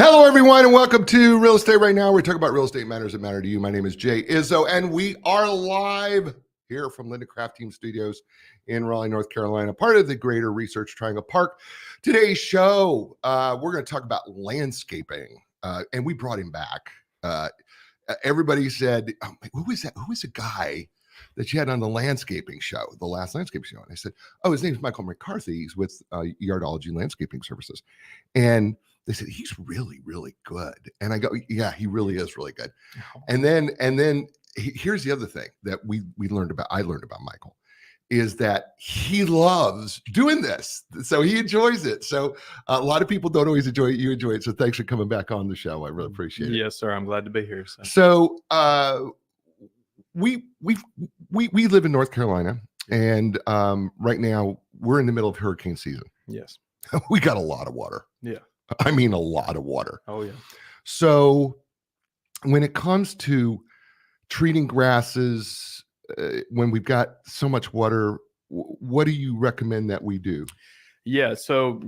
Hello, everyone, and welcome to Real Estate Right Now. We're talking about real estate matters that matter to you. My name is Jay Izzo, and we are live here from Linda Craft Team Studios in Raleigh, North Carolina, part of the Greater Research Triangle Park. Today's show, we're going to talk about landscaping, and we brought him back. Everybody said, oh, who was that? Who was the guy that you had on the landscaping show, the last landscaping show? And I said, oh, his name's Michael McCarthy. He's with Yardology Landscaping Services. And they said, he's really, really good. And I go, yeah, he really is really good. And then here's the other thing that I learned about Michael is that he loves doing this. So he enjoys it. So a lot of people don't always enjoy it. You enjoy it. So thanks for coming back on the show. I really appreciate it. Yes, sir. I'm glad to be here. So we live in North Carolina, and right now we're in the middle of hurricane season. Yes. We got a lot of water. Yeah. I mean, a lot of water. Oh, yeah. So when it comes to treating grasses, when we've got so much water, what do you recommend that we do? Yeah. So,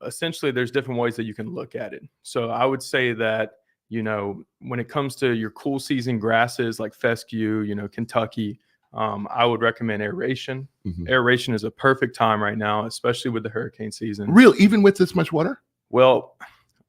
essentially there's different ways that you can look at it. So I would say that, when it comes to your cool season grasses like fescue, Kentucky, I would recommend aeration. Mm-hmm. Aeration is a perfect time right now, especially with the hurricane season. Really? Even with this much water? Well,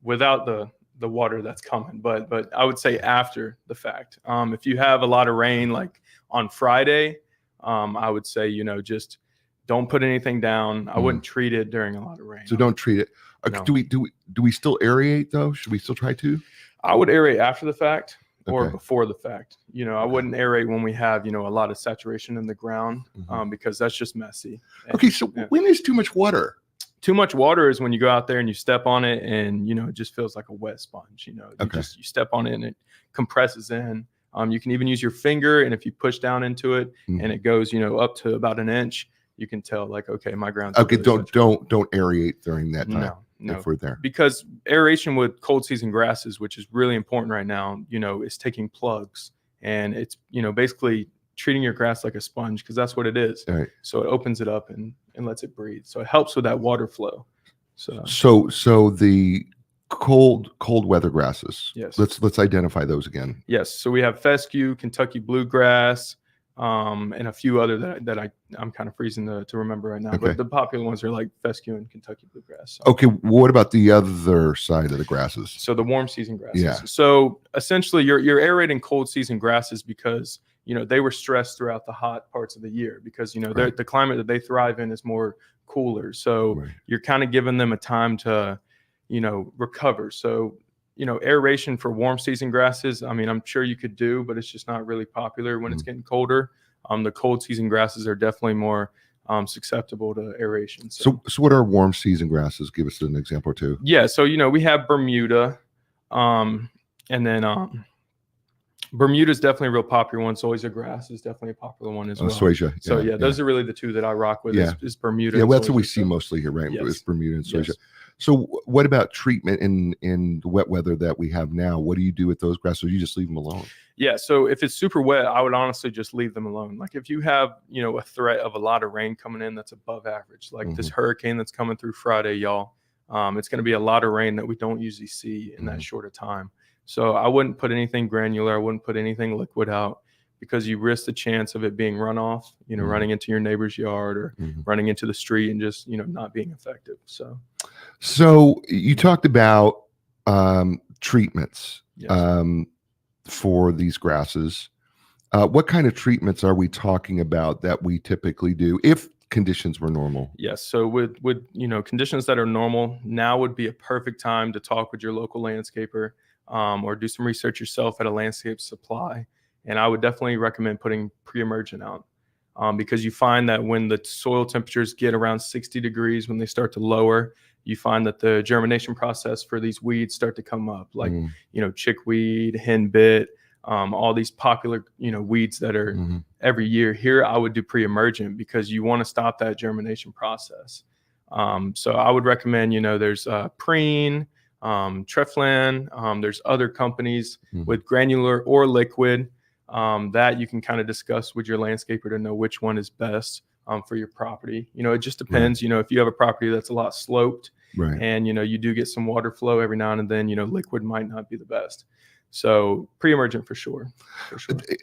without the water that's coming, but I would say after the fact. If you have a lot of rain, like on Friday, I would say, just don't put anything down. I wouldn't treat it during a lot of rain. So don't treat it. No. Do we still aerate though? Should we still try to? I would aerate after the fact or before the fact. I wouldn't aerate when we have, a lot of saturation in the ground, because that's just messy. Okay. So when there's too much water? Too much water is when you go out there and you step on it and, it just feels like a wet sponge. You step on it and it compresses in. You can even use your finger. And if you push down into it and it goes, up to about an inch, you can tell like, okay, my ground's okay. Really don't aerate during that time. No, if we're there. Because aeration with cold season grasses, which is really important right now, is taking plugs and it's, basically treating your grass like a sponge, because that's what it is. Right. So it opens it up and lets it breathe. So it helps with that water flow. So the cold weather grasses. Yes. Let's identify those again. Yes. So we have fescue, Kentucky bluegrass, and a few other that I'm kind of freezing to remember right now. Okay. But the popular ones are like fescue and Kentucky bluegrass. So. Okay. What about the other side of the grasses? So the warm season grasses. Yeah. So essentially you're aerating cold season grasses because they were stressed throughout the hot parts of the year because, the climate that they thrive in is more cooler. So you're kind of giving them a time to, recover. So, aeration for warm season grasses, I mean, I'm sure you could do, but it's just not really popular when it's getting colder. The cold season grasses are definitely more susceptible to aeration. So what are warm season grasses? Give us an example or two. Yeah. So, we have Bermuda, and then, Bermuda is definitely a real popular one. Zoysia grass is definitely a popular one as well. Zoysia. Yeah, so those are really the two that I rock with. Is Bermuda. Yeah, well, that's what we see mostly here, right? Yes. It's Bermuda and Zoysia. Yes. So what about treatment in the wet weather that we have now? What do you do with those grasses? Or you just leave them alone? Yeah, so if it's super wet, I would honestly just leave them alone. Like if you have, a threat of a lot of rain coming in that's above average, like this hurricane that's coming through Friday, y'all, it's going to be a lot of rain that we don't usually see in that short of time. So I wouldn't put anything granular. I wouldn't put anything liquid out because you risk the chance of it being runoff, running into your neighbor's yard or running into the street and just, not being effective. So you talked about treatments for these grasses. What kind of treatments are we talking about that we typically do if conditions were normal? Yes. So with conditions that are normal, now would be a perfect time to talk with your local landscaper. Or do some research yourself at a landscape supply. And I would definitely recommend putting pre-emergent out because you find that when the soil temperatures get around 60 degrees, when they start to lower, you find that the germination process for these weeds start to come up, like, chickweed, henbit, all these popular, weeds that are every year. Here, I would do pre-emergent because you want to stop that germination process. So I would recommend, there's preen, Treflan. There's other companies with granular or liquid that you can kind of discuss with your landscaper to know which one is best for your property. It just depends. If you have a property that's a lot sloped Right. And, you do get some water flow every now and then, liquid might not be the best. So pre-emergent for sure.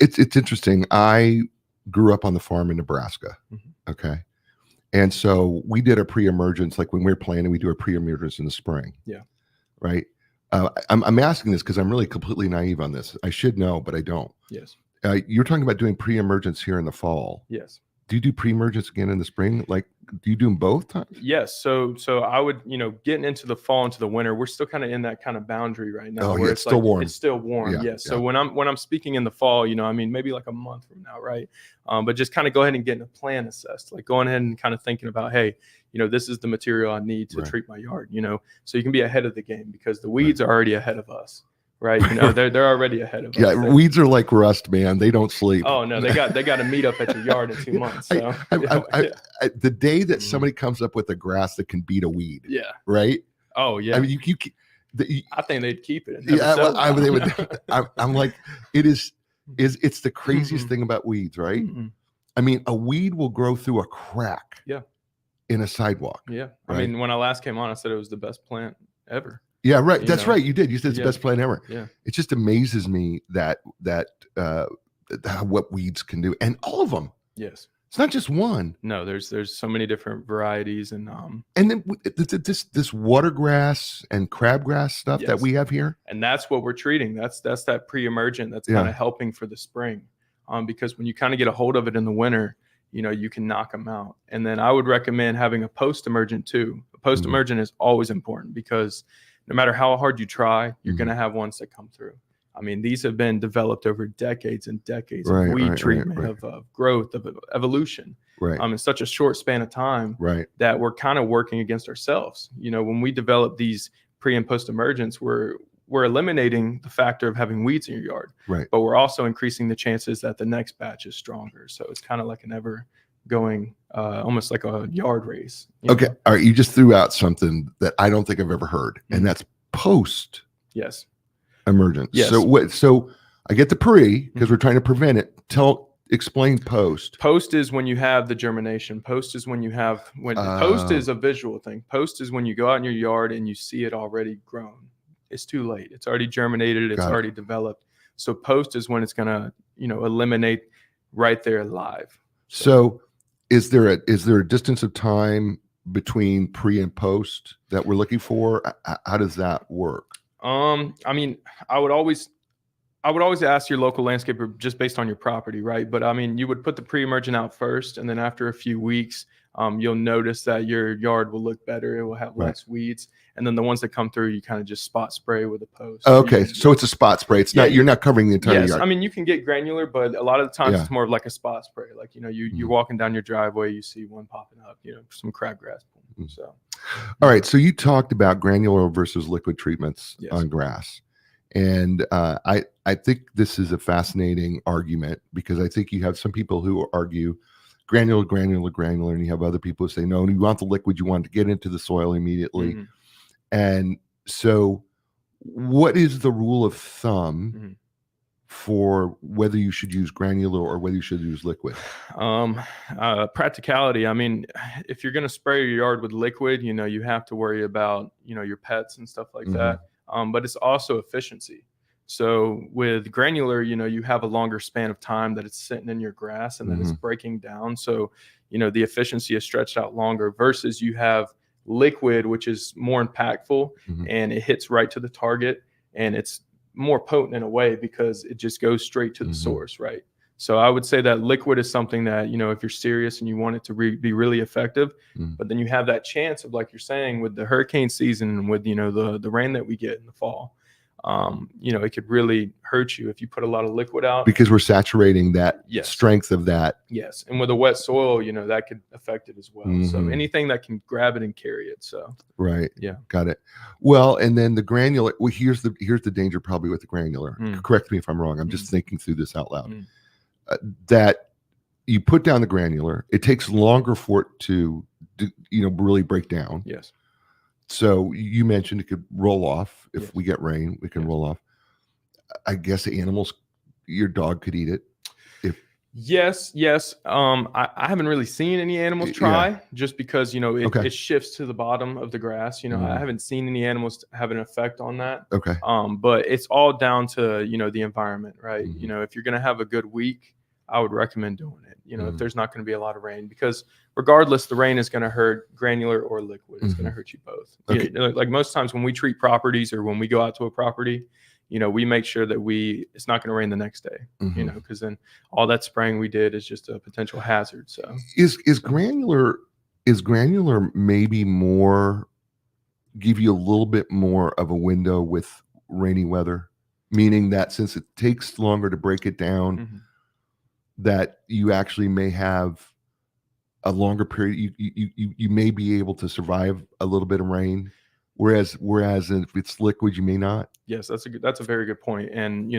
It's interesting. I grew up on the farm in Nebraska. Mm-hmm. Okay. And so we did a pre-emergence, like when we were planting, we do a pre-emergence in the spring. Yeah. Right. I'm asking this because I'm really completely naive on this. I should know, but I don't. Yes. You're talking about doing pre-emergence here in the fall. Yes. Do you do pre-emergence again in the spring? Like, do you do them both times? Yes. So I would, getting into the fall, into the winter, we're still kind of in that kind of boundary right now. Oh, where yeah, it's still warm. It's still warm. Yeah, Yes. So when I'm speaking in the fall, maybe like a month from now, right? But just kind of go ahead and getting a plan assessed, like going ahead and kind of thinking about, hey, this is the material I need to treat my yard, so you can be ahead of the game because the weeds are already ahead of us. Right, they're already ahead of us. Yeah, weeds are like rust, man. They don't sleep. Oh no, they got to meet up at your yard in 2 months. So the day that somebody comes up with a grass that can beat a weed, yeah, right? Oh yeah. I mean, I think they'd keep it. Yeah, they would. I'm like, it's the craziest thing about weeds, right? Mm-hmm. I mean, a weed will grow through a crack. Yeah. In a sidewalk. Yeah. Right? I mean, when I last came on, I said it was the best plant ever. Yeah, right. That's right. You did. You said it's the best plant ever. Yeah. It just amazes me that what weeds can do, and all of them. Yes. It's not just one. No, there's so many different varieties, and then this watergrass and crabgrass stuff that we have here, and that's what we're treating. That's that pre-emergent that's kind of helping for the spring, because when you kind of get a hold of it in the winter, you can knock them out. And then I would recommend having a post-emergent too. A post-emergent is always important because no matter how hard you try, you're going to have ones that come through. I mean, these have been developed over decades and decades of weed treatment, of growth, of evolution. Right. In such a short span of time, that we're kind of working against ourselves. When we develop these pre and post emergence, we're eliminating the factor of having weeds in your yard. Right. But we're also increasing the chances that the next batch is stronger. So it's kind of like an ever going, almost like a yard race. Okay. All right. You just threw out something that I don't think I've ever heard, and that's post. Yes. Emergence. Yes. So I get the pre because we're trying to prevent it. Explain post. Post is when you have the germination. Post is when post is a visual thing. Post is when you go out in your yard and you see it already grown. It's too late. It's already germinated. It's already developed. So post is when it's gonna, eliminate right there live. So is there a distance of time between pre and post that we're looking for? How does that work? I mean, I would always ask your local landscaper just based on your property, right? But I mean, you would put the pre-emergent out first, and then after a few weeks, you'll notice that your yard will look better. It will have less weeds, and then the ones that come through, you kind of just spot spray with a post. Okay, so it's a spot spray. It's not, you're not covering the entire yard. I mean, you can get granular, but a lot of the times it's more of like a spot spray. Like you're walking down your driveway, you see one popping up, some crabgrass. So, all right. So you talked about granular versus liquid treatments on grass. And I think this is a fascinating argument because I think you have some people who argue granular, and you have other people who say, no, you want the liquid, you want to get into the soil immediately. And so what is the rule of thumb for whether you should use granular or whether you should use liquid? Practicality. I mean, if you're going to spray your yard with liquid, you have to worry about, your pets and stuff like that. But it's also efficiency. So with granular, you have a longer span of time that it's sitting in your grass and then it's breaking down. So, the efficiency is stretched out longer versus you have liquid, which is more impactful and it hits right to the target and it's more potent in a way because it just goes straight to the source, right? So I would say that liquid is something that, if you're serious and you want it to be really effective, but then you have that chance of, like you're saying, with the hurricane season and with, the rain that we get in the fall, it could really hurt you if you put a lot of liquid out. Because we're saturating that strength of that. Yes. And with a wet soil, that could affect it as well. So anything that can grab it and carry it. So. Right. Yeah. Got it. Well, and then the granular, here's the danger probably with the granular. Correct me if I'm wrong. I'm just thinking through this out loud. That you put down the granular, it takes longer for it to really break down. Yes. So you mentioned it could roll off if we get rain. We can roll off. I guess the animals, your dog could eat it. Yes, yes. I haven't really seen any animals Yeah. try, just because, Okay. it shifts to the bottom of the grass. I haven't seen any animals have an effect on that. Okay. But it's all down to, the environment, right? Mhm. If you're going to have a good week, I would recommend doing it, if Mhm. there's not going to be a lot of rain, because regardless, the rain is going to hurt granular or liquid. It's going to Mhm. hurt you both. Okay. Like most times when we treat properties or when we go out to a property, we make sure that it's not going to rain the next day, Mhm. because then all that spraying we did is just a potential hazard. So Is granular maybe more give you a little bit more of a window with rainy weather, meaning that since it takes longer to break it down, mhm. that you actually may have a longer period. You may be able to survive a little bit of rain, whereas if it's liquid, you may not. Yes, that's a very good point. And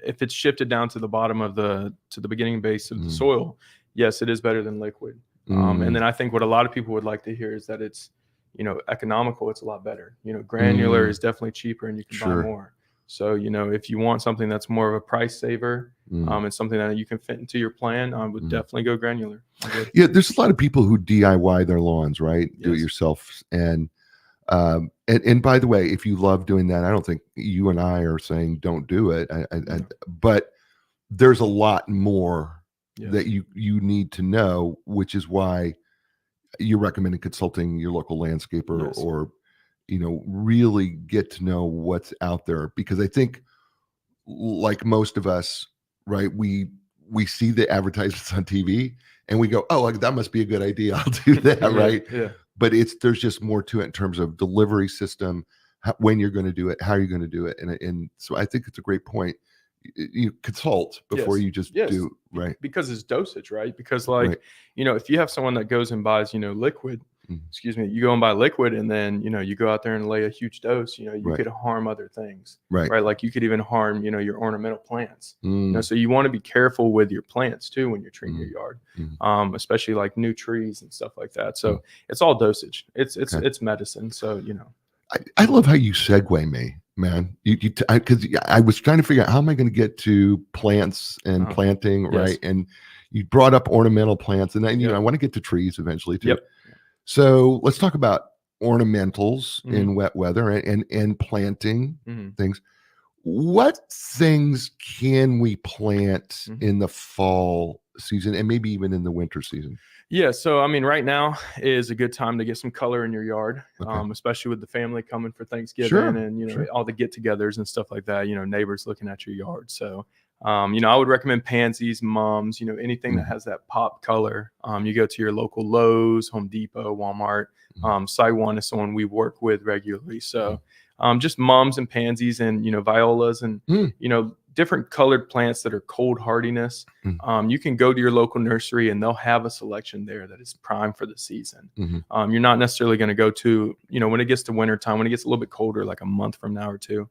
if it's shifted down to the bottom of the beginning base of the Mm. soil, yes, it is better than liquid. And then I think what a lot of people would like to hear is that it's economical. It's a lot better. Granular Mm. is definitely cheaper and you can buy Sure. more. So if you want something that's more of a price saver, Mm. and something that you can fit into your plan, I would definitely go granular. I would. Yeah, there's a lot of people who DIY their lawns, right? Do it Yes. yourself. And by the way, if you love doing that, I don't think you and I are saying don't do it. No. But there's a lot more Yes. that you need to know, which is why you're recommending consulting your local landscaper Yes. or really get to know what's out there, because I think, like most of us, right, we see the advertisements on TV and we go, oh, like, that must be a good idea, I'll do that. Yeah, Right. yeah. But there's just more to it in terms of delivery system, when you're going to do it, how you're going to do it. And so I think it's a great point. You consult before Yes. you just Yes. do. Right. Because it's dosage, right? Because Right. if you have someone that goes and buys, liquid, Mhm. excuse me, you go and buy liquid and then, you go out there and lay a huge dose, you Right. could harm other things, Right. right? Like you could even harm, your ornamental plants. Mm. So you want to be careful with your plants too when you're treating your yard, Mm. especially like new trees and stuff like that. So it's all dosage. It's Okay. it's medicine. So I love how you segue me, man. Because I was trying to figure out how am I going to get to plants and planting, yes. right? And you brought up ornamental plants, and then Yep. I want to get to trees eventually too. Yep. So let's talk about ornamentals Mhm. in wet weather and planting Mhm. things. What things can we plant Mhm. in the fall season and maybe even in the winter season? Yeah, so I mean, right now is a good time to get some color in your yard, Okay. especially with the family coming for Thanksgiving Sure, and sure. all the get-togethers and stuff like that. Neighbors looking at your yard. So, I would recommend pansies, mums, anything that Mhm. has that pop color. You go to your local Lowe's, Home Depot, Walmart. Saiwan is someone we work with regularly. So, just mums and pansies and violas and Mm. different colored plants that are cold hardiness. You can go to your local nursery and they'll have a selection there that is prime for the season. Mhm. You're not necessarily going to go to, when it gets to winter time, when it gets a little bit colder, like a month from now or two,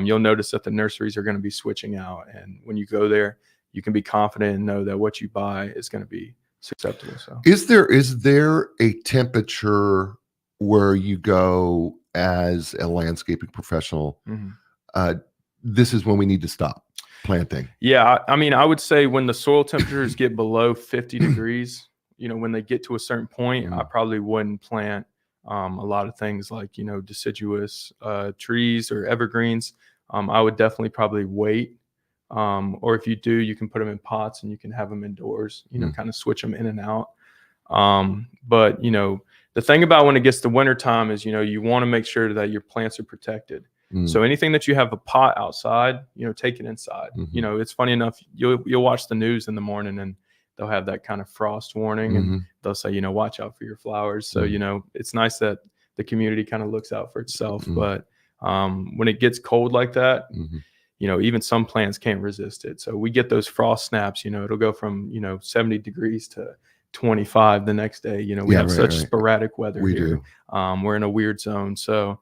you'll notice that the nurseries are going to be switching out. And when you go there, you can be confident and know that what you buy is going to be acceptable. So Is there a temperature where you go as a landscaping professional? This is when we need to stop planting. Yeah, I mean, I would say when the soil temperatures get below 50 degrees, when they get to a certain point, I probably wouldn't plant a lot of things like, deciduous trees or evergreens. I would definitely probably wait. Or if you do, you can put them in pots and you can have them indoors, kind of switch them in and out. But, the thing about when it gets to winter time is, you want to make sure that your plants are protected. So anything that you have a pot outside, take it inside. It's funny enough, you'll watch the news in the morning and they'll have that kind of frost warning and they'll say, watch out for your flowers. So, it's nice that the community kind of looks out for itself. But when it gets cold like that, even some plants can't resist it. So we get those frost snaps, it'll go from, 70 degrees to 25 the next day. We have such sporadic weather We here. do. We're in a weird zone. So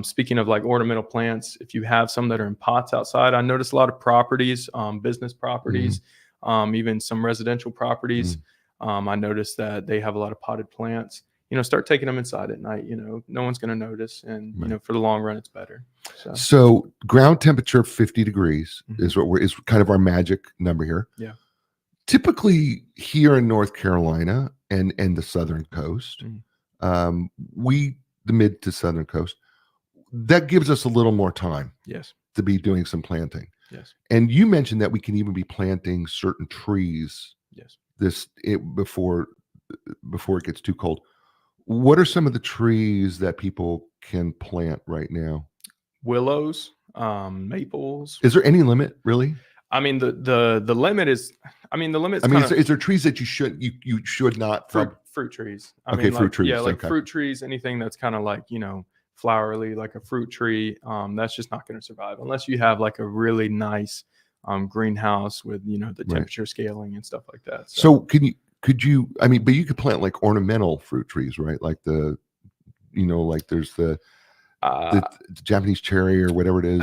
speaking of like ornamental plants, if you have some that are in pots outside, I notice a lot of properties, business properties, even some residential properties. I noticed that they have a lot of potted plants. Start taking them inside at night. No one's going to notice, and for the long run, it's better. So ground temperature 50 degrees is kind of our magic number here. Yeah. typically here in North Carolina and the southern coast, the mid to southern coast, that gives us a little more time Yes. to be doing some planting. Yes. And you mentioned that we can even be planting certain trees Yes. before it gets too cold. What are some of the trees that people can plant right now? Willows, maples. Is there any limit, really? I mean, the limit is, I mean, the limit's I mean, kind of is there trees that you should not fruit trees. I Okay, mean, fruit like, trees. yeah, like Okay. fruit trees, anything that's kind of like, flowery, like a fruit tree, that's just not going to survive unless you have like a really nice greenhouse with, the Right. temperature scaling and stuff like that. So could you, I mean, but you could plant like ornamental fruit trees, right? Like like there's the uh, Japanese cherry or whatever it is.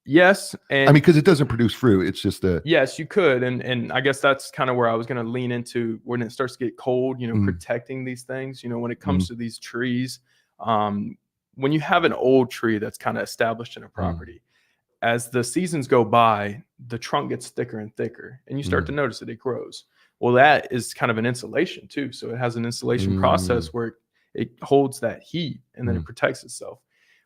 yes. I And mean, because it doesn't produce fruit. It's just yes, you could. And I guess that's kind of where I was going to lean into when it starts to get cold, protecting these things, when it comes to these trees. When you have an old tree that's kind of established in a property, as the seasons go by, the trunk gets thicker and thicker, and you start to notice that it grows. Well, that is kind of an insulation too. So it has an insulation process where it holds that heat and then it protects itself.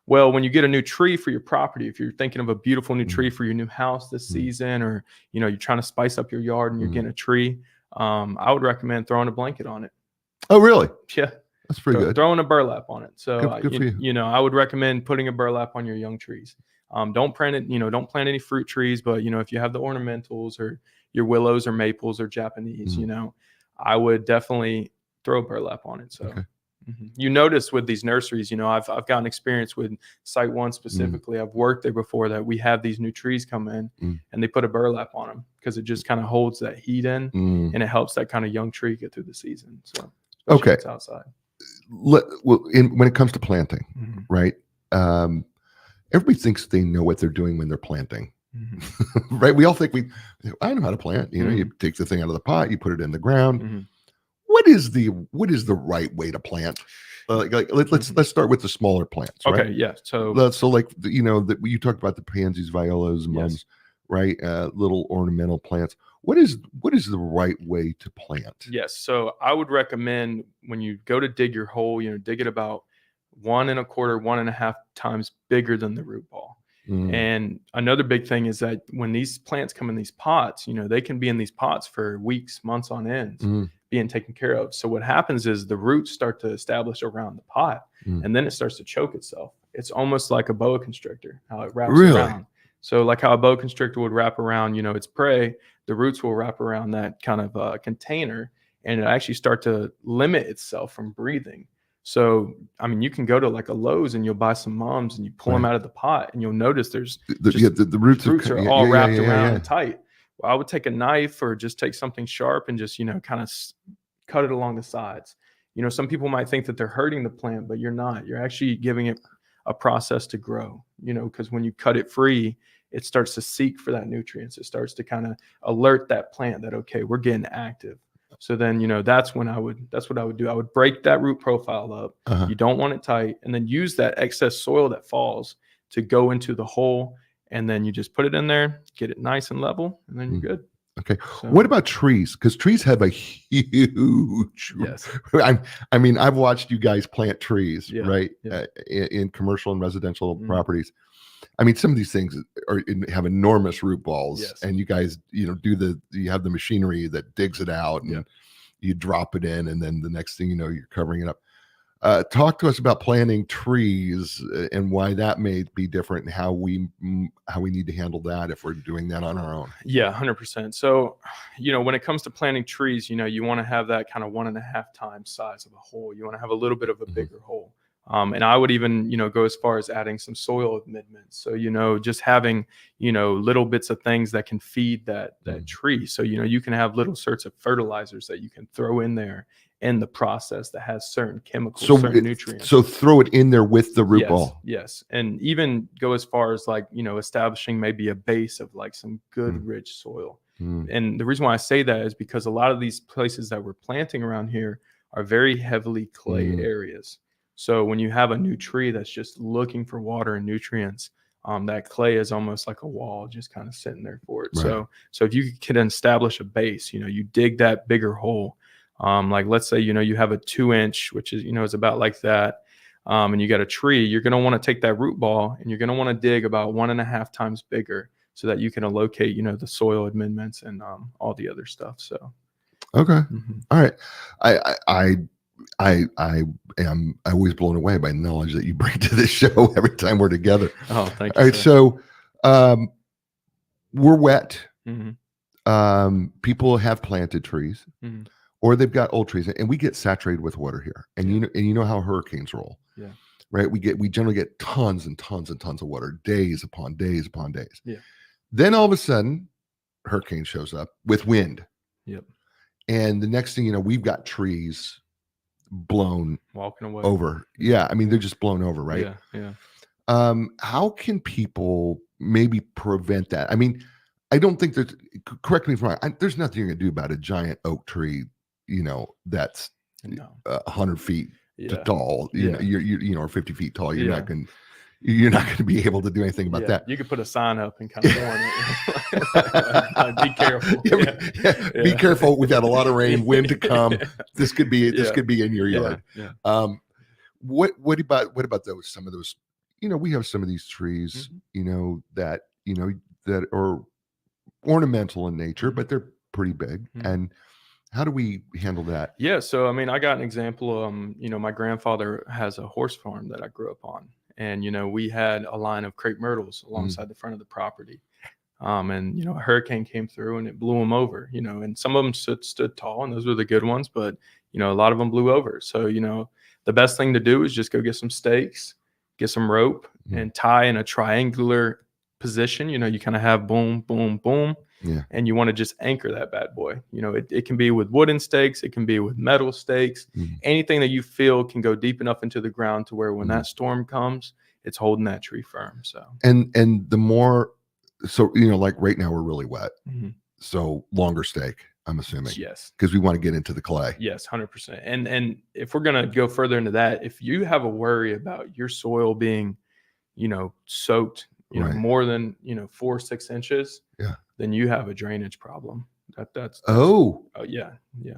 Well, when you get a new tree for your property, if you're thinking of a beautiful new tree for your new house this season, or you're trying to spice up your yard and you're getting a tree, I would recommend throwing a blanket on it. Oh, really? Yeah, that's pretty good. Throwing a burlap on it. So Good for you. I would recommend putting a burlap on your young trees. Don't plant it. Don't plant any fruit trees, but if you have the ornamentals or your willows or maples or Japanese, I would definitely throw a burlap on it. So. Okay. You notice with these nurseries, I've gotten experience with Site One specifically. I've worked there before that we have these new trees come in and they put a burlap on them because it just kind of holds that heat in and it helps that kind of young tree get through the season. So okay, it's outside. When it comes to planting, right? Everybody thinks they know what they're doing when they're planting, right? We all think I know how to plant. You take the thing out of the pot, you put it in the ground. What is the right way to plant? Let's start with the smaller plants. Right? Okay, yeah. So like you talked about the pansies, violas, mums, right? Little ornamental plants. What is the right way to plant? Yes. So I would recommend when you go to dig your hole, dig it about 1 1/4, 1.5 times bigger than the root ball. And another big thing is that when these plants come in these pots, they can be in these pots for weeks, months on end, being taken care of. So what happens is the roots start to establish around the pot, and then it starts to choke itself. It's almost like a boa constrictor, how it wraps around. So like how a boa constrictor would wrap around, its prey, the roots will wrap around that kind of container, and it actually start to limit itself from breathing. So, I mean, you can go to like a Lowe's and you'll buy some mums and you pull them out of the pot and you'll notice there's the roots are all wrapped around and tight. Well, I would take a knife or just take something sharp and just, kind of cut it along the sides. Some people might think that they're hurting the plant, but you're not. You're actually giving it a process to grow, because when you cut it free, it starts to seek for that nutrients. It starts to kind of alert that plant that, okay, we're getting active. So then, that's what I would do. I would break that root profile up. You don't want it tight, and then use that excess soil that falls to go into the hole. And then you just put it in there, get it nice and level, and then you're good. Okay. So, what about trees? Because trees have a huge. Yes. I mean, I've watched you guys plant trees, right? Yeah. In commercial and residential properties. I mean, some of these things have enormous root balls, and you guys, you have the machinery that digs it out, and you drop it in, and then the next thing you know, you're covering it up. Talk to us about planting trees and why that may be different, and how we need to handle that if we're doing that on our own. Yeah, 100%. So, when it comes to planting trees, you want to have that kind of 1.5 times size of a hole. You want to have a little bit of a bigger hole. And I would even, go as far as adding some soil amendments. So, just having, little bits of things that can feed that tree. So, you can have little sorts of fertilizers that you can throw in there in the process that has certain chemicals, certain nutrients. So throw it in there with the root ball. Yes. And even go as far as like, establishing maybe a base of like some good rich soil. And the reason why I say that is because a lot of these places that we're planting around here are very heavily clay areas. So when you have a new tree that's just looking for water and nutrients, that clay is almost like a wall just kind of sitting there for it. Right. So if you can establish a base, you dig that bigger hole. Like let's say, you have a 2-inch, which is, is about like that. And you got a tree, you're going to want to take that root ball and you're going to want to dig about 1.5 times bigger so that you can locate, the soil amendments and all the other stuff. So, okay. All right. I am always blown away by the knowledge that you bring to this show every time we're together. Oh, thank you. All right. Sir. So, we're wet. Mm-hmm. People have planted trees. Mm-hmm. Or they've got old trees, and we get saturated with water here. And you know how hurricanes roll. Yeah. Right. We generally get tons and tons and tons of water, days upon days upon days. Yeah. Then all of a sudden, hurricane shows up with wind. Yep. And the next thing you know, we've got trees blown walking away over. Yeah. I mean, they're just blown over, right? Yeah. Yeah. How can people maybe prevent that? I mean, I don't think that, correct me if I'm wrong, there's nothing you're going to do about a giant oak tree, that's 100 feet tall, you know, or 50 feet tall. You're not going to be able to do anything about that. You could put a sign up and kind of warn it. Be careful. Be careful. We've got a lot of rain, wind to come. This could be in your yard. Yeah. What about those? Some of those, we have some of these trees, that are ornamental in nature, but they're pretty big. And how do we handle that? Yeah. So, I mean, I got an example. My grandfather has a horse farm that I grew up on. And, we had a line of crepe myrtles alongside the front of the property. And, a hurricane came through and it blew them over, and some of them stood tall and those were the good ones, but, a lot of them blew over. So, the best thing to do is just go get some stakes, get some rope and tie in a triangular position. You kind of have boom, boom, boom. Yeah. And you want to just anchor that bad boy. It can be with wooden stakes. It can be with metal stakes. Anything that you feel can go deep enough into the ground to where when that storm comes, it's holding that tree firm. So, and the more, like right now we're really wet. So longer stake, I'm assuming. Yes. Because we want to get into the clay. Yes, 100%. And if we're going to go further into that, if you have a worry about your soil being, soaked, more than 4 or 6 inches, then you have a drainage problem. That's yeah.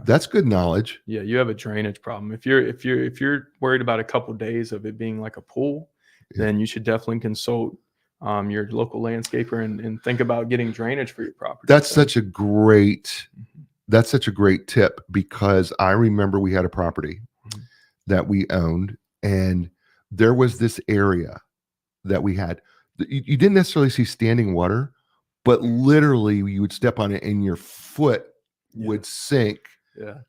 That's good knowledge. Yeah, you have a drainage problem. If you're worried about a couple of days of it being like a pool, then you should definitely consult your local landscaper and think about getting drainage for your property. That's such a great tip, because I remember we had a property that we owned, and there was this area that we had. You didn't necessarily see standing water, but literally you would step on it and your foot would sink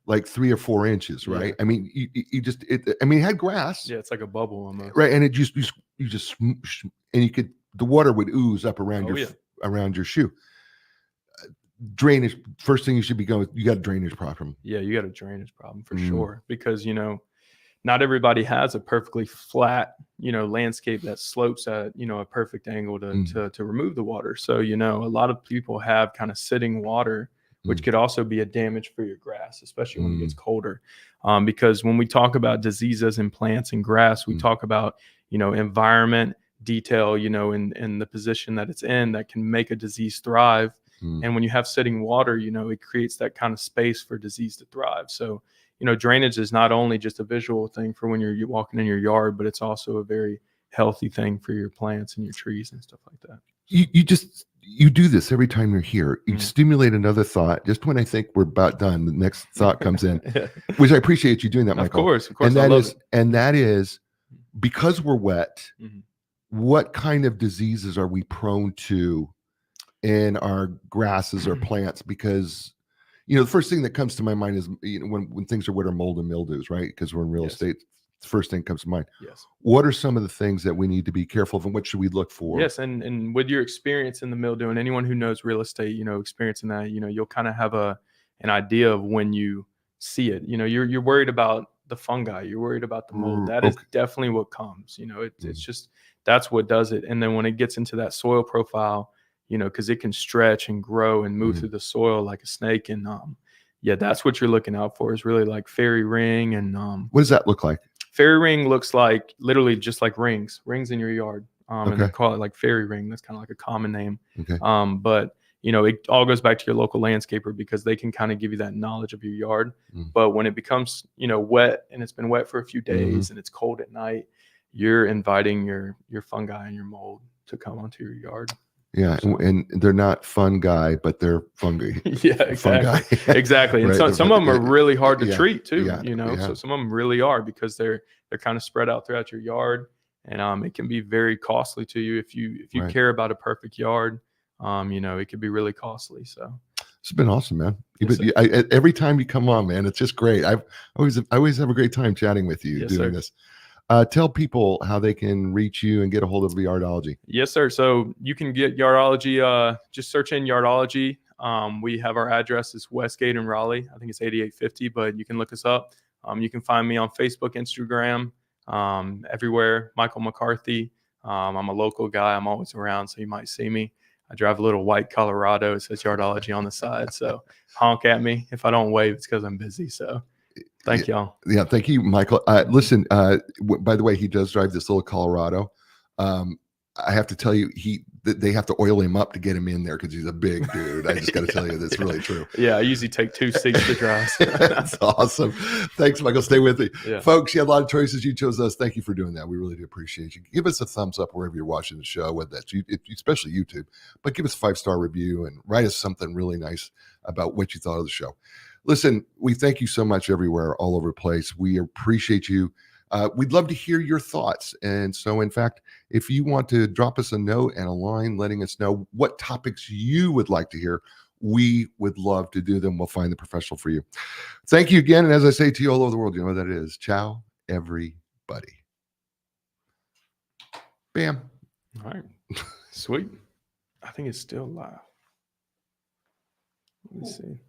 like 3 or 4 inches, right? I mean, it had grass. Yeah, it's like a bubble almost. Right. And it just, and the water would ooze up around around your shoe. Drainage, first thing you should be going, you got a drainage problem. Yeah, you got a drainage problem for sure, because, not everybody has a perfectly flat, landscape that slopes at, a perfect angle to remove the water. So, a lot of people have kind of sitting water, which could also be a damage for your grass, especially when it gets colder. Because when we talk about diseases in plants and grass, we talk about, environment, detail, in the position that it's in that can make a disease thrive. And when you have sitting water, it creates that kind of space for disease to thrive. So, drainage is not only just a visual thing for when you're walking in your yard, but it's also a very healthy thing for your plants and your trees and stuff like that. You do this every time you're here. You stimulate another thought. Just when I think we're about done, the next thought comes in, which I appreciate you doing that, Michael. Of course. And that is because we're wet. What kind of diseases are we prone to in our grasses or plants? Because the first thing that comes to my mind is when things are wet, are mold and mildews, right? Because we're in real estate. The first thing that comes to mind. Yes. What are some of the things that we need to be careful of, and what should we look for? Yes, and with your experience in the mildew, and anyone who knows real estate, experiencing that, you'll kind of have an idea of when you see it. You're worried about the fungi, you're worried about the mold. That is definitely what comes. It's just, that's what does it. And then when it gets into that soil profile, because it can stretch and grow and move through the soil like a snake. And that's what you're looking out for, is really like fairy ring. And what does that look like? Fairy ring looks like literally just like rings in your yard. And they call it like fairy ring. That's kind of like a common name. Okay. But it all goes back to your local landscaper because they can kind of give you that knowledge of your yard. But when it becomes, wet and it's been wet for a few days and it's cold at night, you're inviting your fungi and your mold to come onto your yard. Yeah, and they're not fungi, but they're fungi. Yeah, exactly. Exactly. And Right, some of them are really hard to yeah, treat too, yeah. So some of them really are because they're kind of spread out throughout your yard. And it can be very costly to you if you Right. care about a perfect yard. It could be really costly. So it's been awesome, man. Yes, Every time you come on, man, it's just great. I always have a great time chatting with you, Yes, doing sir. this. Tell people how they can reach you and get a hold of Yardology. Yes, sir. So you can get Yardology. Just search in Yardology. We have our address is Westgate in Raleigh. I think it's 8850, but you can look us up. You can find me on Facebook, Instagram, everywhere. Michael McCarthy. I'm a local guy. I'm always around, so you might see me. I drive a little white Colorado. It says Yardology on the side. So honk at me. If I don't wave, it's because I'm busy. So thank y'all. Yeah, thank you, Michael. Listen, by the way, he does drive this little Colorado. I have to tell you, they have to oil him up to get him in there because he's a big dude. I just got to tell you, that's really true. Yeah, I usually take 2 seats to drive. That's awesome. Thanks, Michael. Stay with me. Yeah. Folks, you had a lot of choices. You chose us. Thank you for doing that. We really do appreciate you. Give us a thumbs up wherever you're watching the show, whether that's especially YouTube, but give us a 5-star review and write us something really nice about what you thought of the show. Listen, we thank you so much everywhere, all over the place. We appreciate you. We'd love to hear your thoughts. And so, in fact, if you want to drop us a note and a line letting us know what topics you would like to hear, we would love to do them. We'll find the professional for you. Thank you again. And as I say to you all over the world, you know what that is. Ciao, everybody. Bam. All right. Sweet. I think it's still live. Let me see.